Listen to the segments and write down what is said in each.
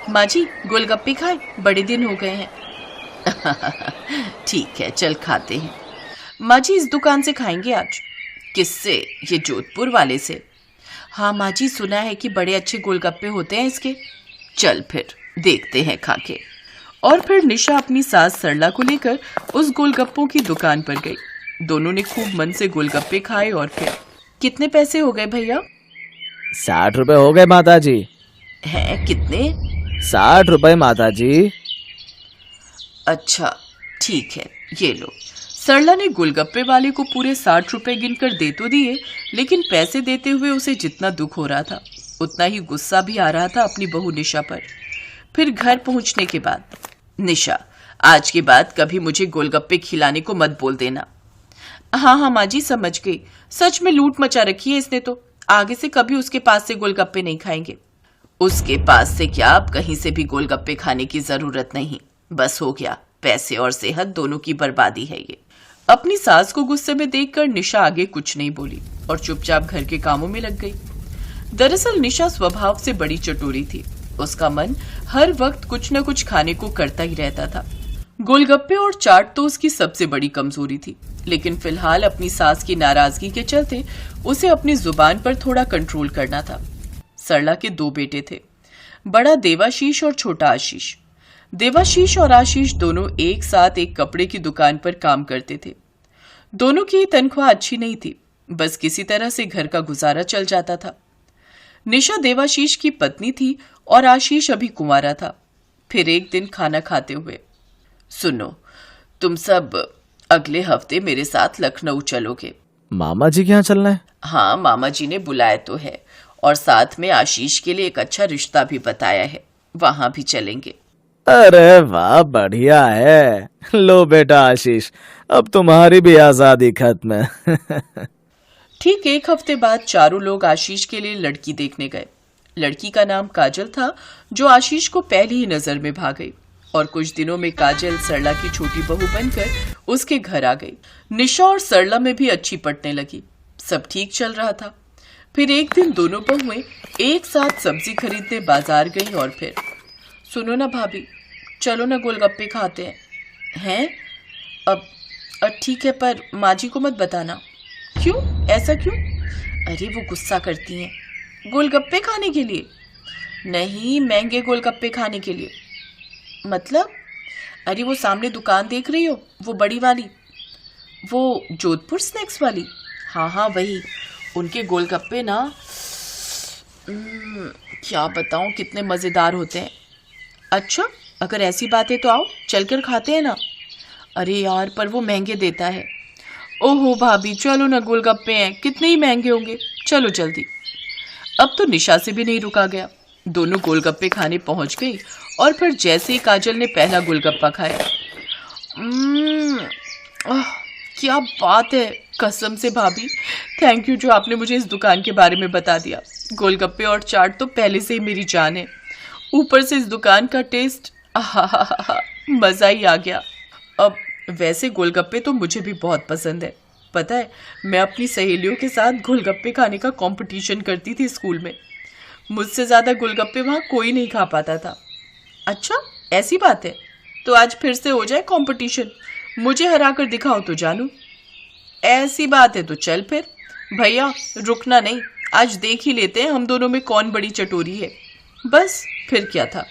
माँ जी गोलगप्पे खाए, बड़े दिन हो गए हैं। ठीक है चल खाते हैं। माँ जी इस दुकान से खाएंगे आज। किससे? ये जोधपुर वाले से। हाँ माँ जी, सुना है कि बड़े अच्छे गोलगप्पे होते हैं इसके। चल फिर देखते हैं खा के। और फिर निशा अपनी सास सरला को लेकर उस गोलगप्पों की दुकान पर गई। दोनों ने खूब मन से गोलगप्पे खाए। और फिर कितने पैसे हो गए भैया? 60 रुपए हो गए माता जी। हैं कितने? 60 रुपए माता जी। अच्छा ठीक है, ये लो। सरला ने गोलगप्पे वाले को पूरे 60 रुपए गिनकर दे तो दिए, लेकिन पैसे देते हुए उसे जितना दुख हो रहा था उतना ही गुस्सा भी आ रहा था अपनी बहू निशा पर। फिर घर पहुंचने के बाद, निशा आज के बाद कभी मुझे गोलगप्पे खिलाने को मत बोल देना। हाँ हाँ माँ जी समझ गई। सच में लूट मचा रखी है इसने तो। आगे से कभी उसके पास से गोलगप्पे नहीं खाएंगे। उसके पास से क्या, अब कहीं से भी गोलगप्पे खाने की जरूरत नहीं। बस हो गया, पैसे और सेहत दोनों की बर्बादी है ये। अपनी सास को गुस्से में देखकर निशा आगे कुछ नहीं बोली और चुपचाप घर के कामों में लग गई। दरअसल निशा स्वभाव से बड़ी चटोरी थी। उसका मन हर वक्त कुछ न कुछ खाने को करता ही रहता था। गोलगप्पे और चाट तो उसकी सबसे बड़ी कमजोरी थी, लेकिन फिलहाल अपनी सास की नाराजगी के चलते उसे अपनी जुबान पर थोड़ा कंट्रोल करना था। सरला के 2 बेटे थे, बड़ा देवाशीष और छोटा आशीष। देवाशीष और आशीष दोनों एक साथ एक कपड़े की दुकान पर काम करते थे। दोनों की तनख्वाह अच्छी नहीं थी, बस किसी तरह से घर का गुजारा चल जाता था। निशा देवाशीष की पत्नी थी और आशीष अभी कुंवारा था। फिर एक दिन खाना खाते हुए, सुनो तुम सब अगले हफ्ते मेरे साथ लखनऊ चलोगे। मामा जी के यहाँ चलना है? हाँ मामा जी ने बुलाया तो है, और साथ में आशीष के लिए एक अच्छा रिश्ता भी बताया है, वहां भी चलेंगे। अरे वाह, बढ़िया है। लो बेटा आशीष, अब तुम्हारी भी आजादी खत्म है। ठीक 1 हफ्ते बाद चारों लोग आशीष के लिए लड़की देखने गए। लड़की का नाम काजल था, जो आशीष को पहली ही नजर में भा गई। और कुछ दिनों में काजल सरला की छोटी बहू बनकर उसके घर आ गई। निशा और सरला में भी अच्छी पटने लगी। सब ठीक चल रहा था। फिर एक दिन दोनों बहुएं एक साथ सब्जी खरीदने बाजार गई। और फिर, सुनो ना भाभी, चलो ना गोलगप्पे खाते हैं। अब ठीक है, पर माँ जी को मत बताना। क्यों? ऐसा क्यों? अरे वो गुस्सा करती हैं। गोलगप्पे खाने के लिए? नहीं, महंगे गोलगप्पे खाने के लिए। मतलब? अरे वो सामने दुकान देख रही हो, वो बड़ी वाली, वो जोधपुर स्नैक्स वाली। हाँ हाँ वही। उनके गोलगप्पे ना क्या बताऊं कितने मज़ेदार होते हैं। अच्छा, अगर ऐसी बात है तो आओ चलकर खाते हैं ना। अरे यार, पर वो महंगे देता है। ओहो भाभी, चलो ना, गोलगप्पे हैं, कितने ही महंगे होंगे, चलो जल्दी। अब तो निशा से भी नहीं रुका गया। दोनों गोलगप्पे खाने पहुंच गई। और फिर जैसे ही काजल ने पहला गोलगप्पा खाया, क्या बात है, कसम से भाभी, थैंक यू जो आपने मुझे इस दुकान के बारे में बता दिया। गोलगप्पे और चाट तो पहले से ही मेरी जान है, ऊपर से इस दुकान का टेस्ट, मज़ा ही आ गया। अब वैसे गोलगप्पे तो मुझे भी बहुत पसंद है। पता है, मैं अपनी सहेलियों के साथ गोलगप्पे खाने का कंपटीशन करती थी स्कूल में। मुझसे ज़्यादा गोलगप्पे वहाँ कोई नहीं खा पाता था। अच्छा, ऐसी बात है? तो आज फिर से हो जाए कंपटीशन, मुझे हरा कर दिखाओ तो जानू। ऐसी बात है तो चल फिर। भैया रुकना नहीं, आज देख ही लेते हैं हम दोनों में कौन बड़ी चटोरी है। बस फिर क्या था,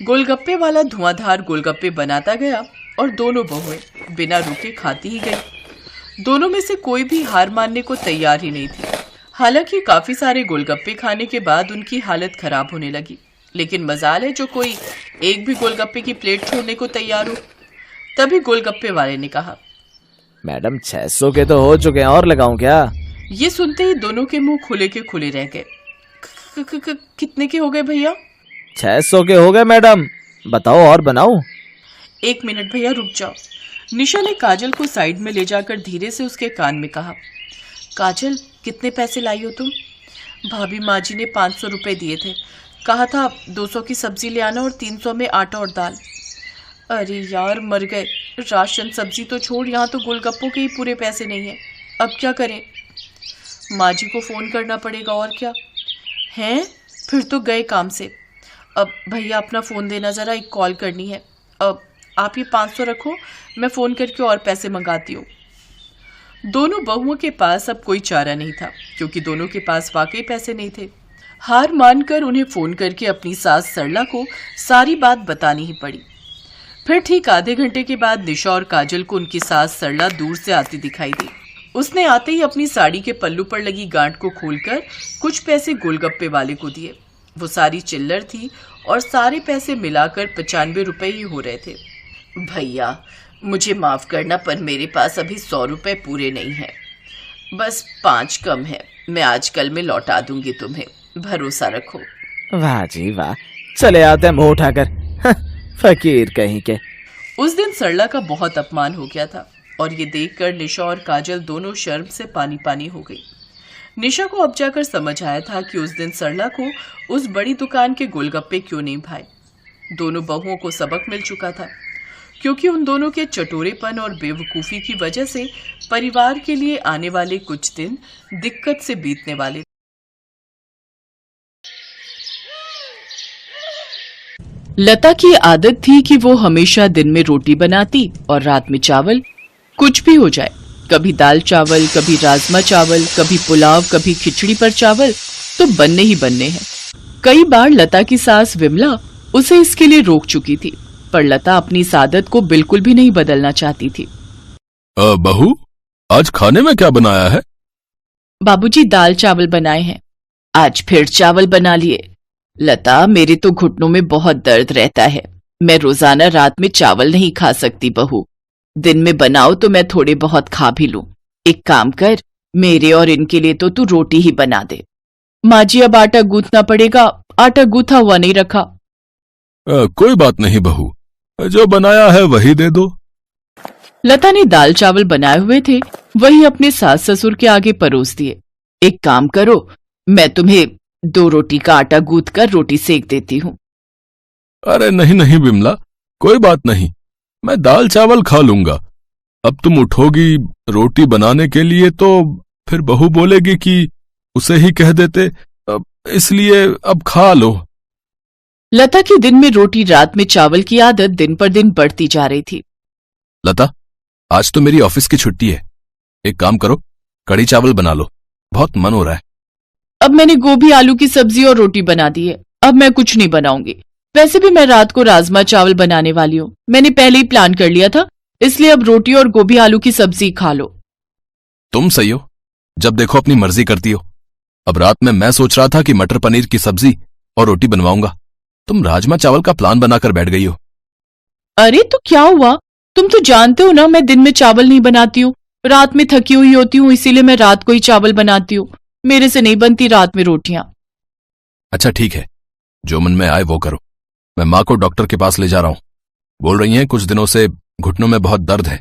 गोलगप्पे वाला धुआंधार गोलगप्पे बनाता गया और दोनों बहुएं बिना रुके खाती ही गई। दोनों में से कोई भी हार मानने को तैयार ही नहीं थी। हालांकि काफी सारे गोलगप्पे खाने के बाद उनकी हालत खराब होने लगी, लेकिन मजाल है जो कोई एक भी गोलगप्पे की प्लेट छोड़ने को तैयार हो। तभी गोलगप्पे वाले ने कहा, मैडम 600 के तो हो चुके हैं, और लगाऊं क्या? ये सुनते ही दोनों के मुंह खुले के खुले रह गए। कितने के हो गए भैया? 600 के हो गए मैडम, बताओ और बनाऊं? 1 मिनट भैया, रुक जाओ। निशा ने काजल को साइड में ले जाकर धीरे से उसके कान में कहा, काजल कितने पैसे लाई हो तुम? भाभी, माँ जी ने 500 रुपये दिए थे, कहा था 200 की सब्जी ले आना और 300 में आटा और दाल। अरे यार, मर गए। राशन सब्जी तो छोड़, यहाँ तो गोलगप्पों के ही पूरे पैसे नहीं है। अब क्या करें? माँ जी को फ़ोन करना पड़ेगा, और क्या। हैं? फिर तो गए काम से। अब भैया अपना फ़ोन देना, ज़रा एक कॉल करनी है। अब आप ये 500 रखो, मैं फ़ोन करके और पैसे मंगाती हूँ। दोनों बहुओं के पास अब कोई चारा नहीं था, क्योंकि दोनों के पास वाकई पैसे नहीं थे। हार मानकर उन्हें फ़ोन करके अपनी सास सरला को सारी बात बतानी ही पड़ी। फिर ठीक आधे घंटे के बाद निशा और काजल को उनकी सास सरला दूर से आती दिखाई दी। उसने आते ही अपनी साड़ी के पल्लू पर लगी गांठ को खोलकर कुछ पैसे गोलगप्पे वाले को दिए। वो सारी चिल्लर थी और सारे पैसे मिलाकर 95 रुपए ही हो रहे थे। भैया मुझे माफ करना, पर मेरे पास अभी 100 रुपए पूरे नहीं है, बस 5 कम है। मैं आजकल में लौटा दूंगी तुम्हें, भरोसा रखो। वाह जी वाह, चले आते हैं मुंह उठाकर। फकीर कहीं के। उस दिन सरला का बहुत अपमान हो गया था और ये देखकर निशा और काजल दोनों शर्म से पानी पानी हो गई। निशा को अब जाकर समझ आया था कि उस दिन सरला को उस बड़ी दुकान के गोलगप्पे क्यों नहीं भाए। दोनों बहुओं को सबक मिल चुका था, क्योंकि उन दोनों के चटोरेपन और बेवकूफ़ी की वजह से परिवार के लिए आने वाले कुछ दिन दिक्कत से बीतने वाले। लता की आदत थी कि वो हमेशा दिन में रोटी बनाती और रात में चावल। कुछ भी हो जाए, कभी दाल चावल, कभी राजमा चावल, कभी पुलाव, कभी खिचड़ी पर चावल तो बनने ही बनने हैं। कई बार लता की सास विमला उसे इसके लिए रोक चुकी थी, पर लता अपनी इस आदत को बिल्कुल भी नहीं बदलना चाहती थी। बहू, आज खाने में क्या बनाया है? बाबूजी दाल चावल बनाए हैं। आज फिर चावल बना लिए। लता, मेरे तो घुटनों में बहुत दर्द रहता है, मैं रोजाना रात में चावल नहीं खा सकती बहू। दिन में बनाओ तो मैं थोड़े बहुत खा भी लूं। एक काम कर, मेरे और इनके लिए तो तू रोटी ही बना दे। माँ जी, अब आटा गूंथना पड़ेगा, आटा गूंथा हुआ नहीं रखा। कोई बात नहीं बहू, जो बनाया है वही दे दो। लता ने दाल चावल बनाए हुए थे, वही अपने सास ससुर के आगे परोस दिए। एक काम करो, मैं तुम्हें 2 रोटी का आटा गूंथ कर रोटी सेक देती हूँ। अरे नहीं नहीं बिमला, कोई बात नहीं, मैं दाल चावल खा लूंगा। अब तुम उठोगी रोटी बनाने के लिए तो फिर बहू बोलेगी कि उसे ही कह देते, इसलिए अब खा लो। लता की दिन में रोटी रात में चावल की आदत दिन पर दिन बढ़ती जा रही थी। लता, आज तो मेरी ऑफिस की छुट्टी है, एक काम करो, कढ़ी चावल बना लो, बहुत मन हो रहा है। अब मैंने गोभी आलू की सब्जी और रोटी बना दी है, अब मैं कुछ नहीं बनाऊंगी। वैसे भी मैं रात को राजमा चावल बनाने वाली हूँ, मैंने पहले ही प्लान कर लिया था, इसलिए अब रोटी और गोभी आलू की सब्जी खा लो। तुम सही हो, जब देखो अपनी मर्जी करती हो। अब रात में मैं सोच रहा था कि मटर पनीर की सब्जी और रोटी बनवाऊंगा, तुम राजमा चावल का प्लान बनाकर बैठ गई हो। अरे तो क्या हुआ, तुम तो जानते हो ना मैं दिन में चावल नहीं बनाती हूँ, रात में थकी हुई होती हूँ, इसीलिए मैं रात को ही चावल बनाती हूँ। मेरे से नहीं बनती रात में रोटियां। अच्छा ठीक है, जो मन में आए वो करो। मैं माँ को डॉक्टर के पास ले जा रहा हूँ, बोल रही हैं कुछ दिनों से घुटनों में बहुत दर्द है।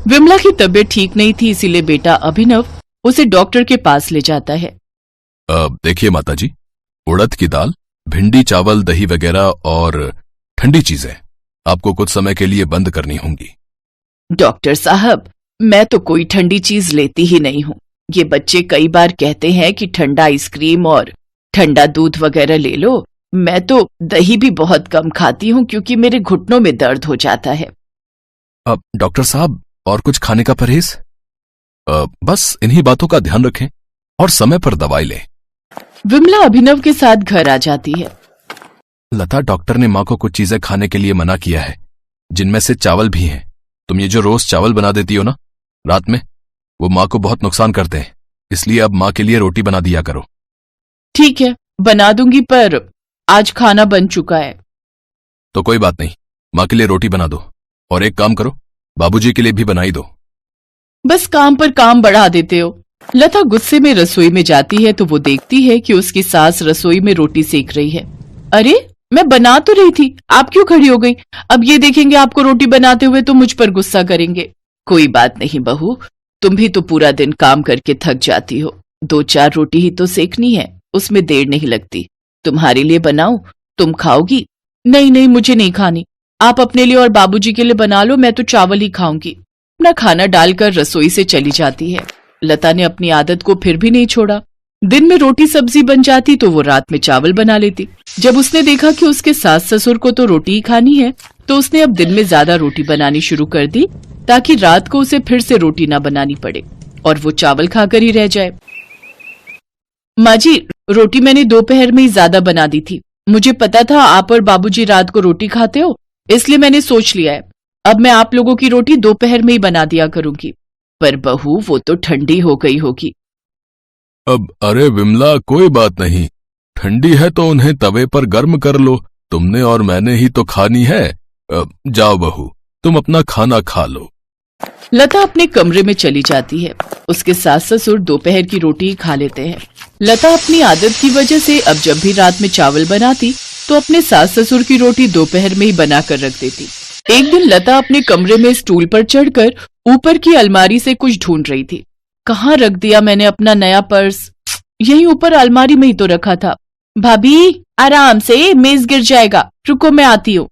विमला की तबीयत ठीक नहीं थी, इसीलिए बेटा अभिनव उसे डॉक्टर के पास ले जाता है। देखिए माताजी, उड़द की दाल, भिंडी, चावल, दही वगैरह और ठंडी चीजें आपको कुछ समय के लिए बंद करनी होंगी। डॉक्टर साहब, मैं तो कोई ठंडी चीज लेती ही नहीं हूँ। ये बच्चे कई बार कहते हैं कि ठंडा आइसक्रीम और ठंडा दूध वगैरह ले लो। मैं तो दही भी बहुत कम खाती हूँ क्योंकि मेरे घुटनों में दर्द हो जाता है। अब डॉक्टर साहब, और कुछ खाने का परहेज? बस इन्हीं बातों का ध्यान रखें और समय पर दवाई लें। विमला अभिनव के साथ घर आ जाती है। लता, डॉक्टर ने माँ को कुछ चीजें खाने के लिए मना किया है, जिनमें से चावल भी हैं। तुम ये जो रोज चावल बना देती हो ना रात में, वो माँ को बहुत नुकसान करते हैं, इसलिए अब माँ के लिए रोटी बना दिया करो। ठीक है, बना दूंगी, पर आज खाना बन चुका है। तो कोई बात नहीं, माँ के लिए रोटी बना दो, और एक काम करो, बाबूजी के लिए भी बनाई दो। बस काम पर काम बढ़ा देते हो। लता गुस्से में रसोई में जाती है तो वो देखती है कि उसकी सास रसोई में रोटी सेक रही है। अरे, मैं बना तो रही थी, आप क्यों खड़ी हो गई? अब ये देखेंगे आपको रोटी बनाते हुए तो मुझ पर गुस्सा करेंगे। कोई बात नहीं बहू, तुम भी तो पूरा दिन काम करके थक जाती हो, 2-4 रोटी ही तो सेकनी है, उसमें देर नहीं लगती। तुम्हारे लिए बनाऊं, तुम खाओगी? नहीं नहीं, मुझे नहीं खानी, आप अपने लिए और बाबूजी के लिए बना लो, मैं तो चावल ही खाऊंगी। अपना खाना डालकर रसोई से चली जाती है। लता ने अपनी आदत को फिर भी नहीं छोड़ा। दिन में रोटी सब्जी बन जाती तो वो रात में चावल बना लेती। जब उसने देखा कि उसके सास ससुर को तो रोटी ही खानी है, तो उसने अब दिन में ज्यादा रोटी बनानी शुरू कर दी ताकि रात को उसे फिर से रोटी ना बनानी पड़े और वो चावल खाकर ही रह जाए। माँ जी, रोटी मैंने दोपहर में ही ज्यादा बना दी थी। मुझे पता था आप और बाबूजी रात को रोटी खाते हो, इसलिए मैंने सोच लिया है अब मैं आप लोगों की रोटी दोपहर में ही बना दिया करूंगी। पर बहू, वो तो ठंडी हो गई होगी। अब अरे विमला, कोई बात नहीं, ठंडी है तो उन्हें तवे पर गर्म कर लो, तुमने और मैंने ही तो खानी है। जाओ बहू, तुम अपना खाना खा लो। लता अपने कमरे में चली जाती है। उसके सास ससुर दोपहर की रोटी ही खा लेते हैं। लता अपनी आदत की वजह से अब जब भी रात में चावल बनाती तो अपने सास ससुर की रोटी दोपहर में ही बनाकर रख देती। एक दिन लता अपने कमरे में स्टूल पर चढ़कर ऊपर की अलमारी से कुछ ढूंढ रही थी। कहाँ रख दिया मैंने अपना नया पर्स? यहीं ऊपर अलमारी में ही तो रखा था। भाभी, आराम से, मेज गिर जाएगा, रुको मैं आती हूँ।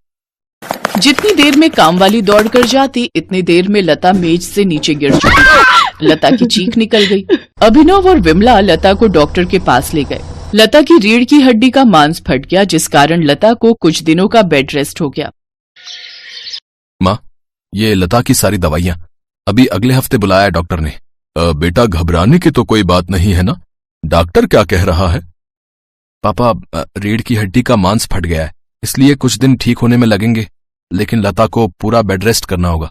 जितनी देर में काम वाली दौड़ कर जाती, इतनी देर में लता मेज से नीचे गिर चुकी थी। लता की चीख निकल गई। अभिनव और विमला लता को डॉक्टर के पास ले गए। लता की रीढ़ की हड्डी का मांस फट गया, जिस कारण लता को कुछ दिनों का बेड रेस्ट हो गया। माँ, ये लता की सारी दवाइयाँ अभी अगले हफ्ते बुलाया डॉक्टर ने। बेटा, घबराने की तो कोई बात नहीं है ना? डॉक्टर क्या कह रहा है? पापा, रीढ़ की हड्डी का मांस फट गया है, इसलिए कुछ दिन ठीक होने में लगेंगे, लेकिन लता को पूरा बेड रेस्ट करना होगा।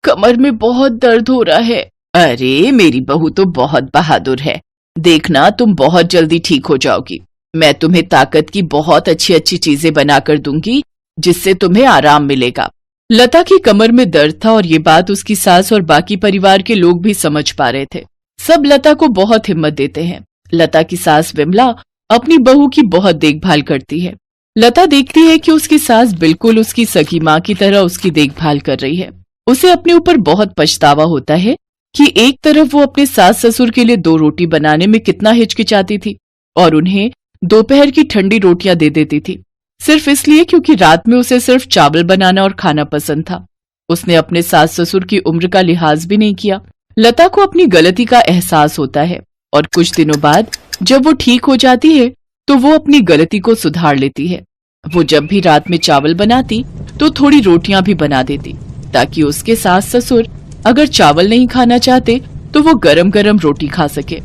कमर में बहुत दर्द हो रहा है। अरे, मेरी बहू तो बहुत बहादुर है, देखना तुम बहुत जल्दी ठीक हो जाओगी। मैं तुम्हें ताकत की बहुत अच्छी अच्छी चीजें बनाकर दूंगी, जिससे तुम्हें आराम मिलेगा। लता की कमर में दर्द था और ये बात उसकी सास और बाकी परिवार के लोग भी समझ पा रहे थे। सब लता को बहुत हिम्मत देते हैं। लता की सास विमला अपनी बहू की बहुत देखभाल करती है। लता देखती है कि उसकी सास बिल्कुल उसकी सगी माँ की तरह उसकी देखभाल कर रही है। उसे अपने ऊपर बहुत पछतावा होता है कि एक तरफ वो अपने सास ससुर के लिए 2 रोटी बनाने में कितना हिचकिचाती थी और उन्हें दोपहर की ठंडी रोटियां दे देती थी, सिर्फ इसलिए क्योंकि रात में उसे सिर्फ चावल बनाना और खाना पसंद था। उसने अपने सास ससुर की उम्र का लिहाज भी नहीं किया। लता को अपनी गलती का एहसास होता है और कुछ दिनों बाद जब वो ठीक हो जाती है तो वो अपनी गलती को सुधार लेती है। वो जब भी रात में चावल बनाती तो थोड़ी रोटियां भी बना देती, ताकि उसके सास ससुर अगर चावल नहीं खाना चाहते तो वो गरम गरम रोटी खा सके।